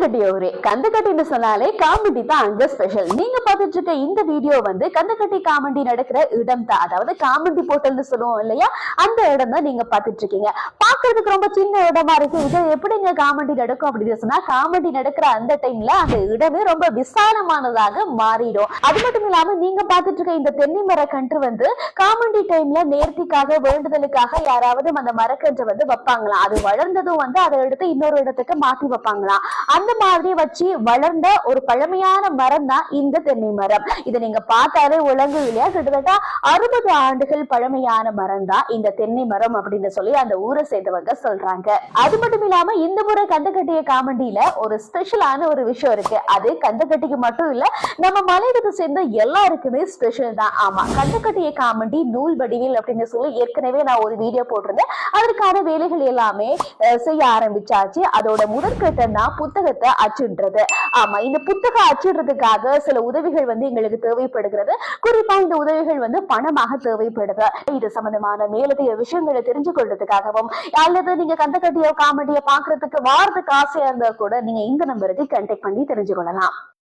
கந்துக்கட்டி ஊரே. கந்துக்கட்டின்னு சொன்னாலே காமெடி தான் அங்க ஸ்பெஷல். நீங்க பார்த்துட்டு இருக்க இந்த வீடியோ வந்து கந்துக்கட்டி காமெடி நடக்கிற இடம் தான். அதாவது காமெடி போட்டல்னு சொல்லுவோம் இல்லையா, அந்த இடம் தான் நீங்க பார்த்துட்டு இருக்கீங்க. பாக்குறதுக்கு ரொம்ப சின்ன இடமா இருக்கு. இது எப்படிங்க காமெடி நடக்கும் அப்படின்னு சொன்னா, காமெடி நடக்கிற அந்த டைம்ல அந்த இடமே ரொம்ப விசாலமானதாக மாறிடும். அது மட்டும் இல்லாம நீங்க பார்த்துட்டு இருக்க இந்த தென்னை மர கன்று வந்து காமெடி டைம்ல நேர்த்திக்காக வேண்டுதலுக்காக யாராவது அந்த மரக்கன்று வந்து வைப்பாங்களாம். அது வளர்ந்ததும் வந்து அதை எடுத்து இன்னொரு இடத்துக்கு மாத்தி வைப்பாங்களாம். அந்த மாதிரி வச்சு வளர்ந்த ஒரு பழமையான மரம் தான் இந்த தென்னை மரம். இதை நீங்க பார்த்தாலே உலகு இல்லையா, கிட்டத்தட்ட 60 ஆண்டுகள் பழமையான மரம் தான் இந்த தென்னை மரம் அப்படின்னு சொல்லி அந்த ஊரை சேர்ந்தவங்க சொல்றாங்க. அது மட்டும் இல்லாம இந்த முறை கந்துக்கட்டிய காமெடியில ஒரு ஸ்பெஷலான ஒரு விஷயம் இருக்கு. அது கந்துக்கட்டிக்கு மட்டும் இல்ல, நம்ம மலையகத்தை சேர்ந்த எல்லாருக்குமே ஸ்பெஷல் தான். ஆமா, கந்துக்கட்டிய காமெடி நூல் வடிவில் அப்படின்னு சொல்லி ஏற்கனவே நான் ஒரு வீடியோ போட்டிருந்தேன். அதற்கான வேலைகள் எல்லாமே செய்ய ஆரம்பிச்சாச்சு. அதோட முதற்கட்டம் தான் புத்தகத்தை அச்சிடுறது. ஆமா, இந்த புத்தகம் அச்சிடுறதுக்காக சில உதவிகள் வந்து எங்களுக்கு தேவைப்படுகிறது. குறிப்பா இந்த உதவிகள் வந்து பணமாக தேவைப்படுது. இது சம்பந்தமான மேலதிக விஷயங்களை தெரிஞ்சு கொள்றதுக்காகவும் அல்லது நீங்க கந்துக்கட்டிய காமெடியை பாக்குறதுக்கு வாரத்துக்கு ஆசையா இருந்தா கூட நீங்க இந்த நம்பருக்கு கான்டாக்ட் பண்ணி தெரிஞ்சு கொள்ளலாம்.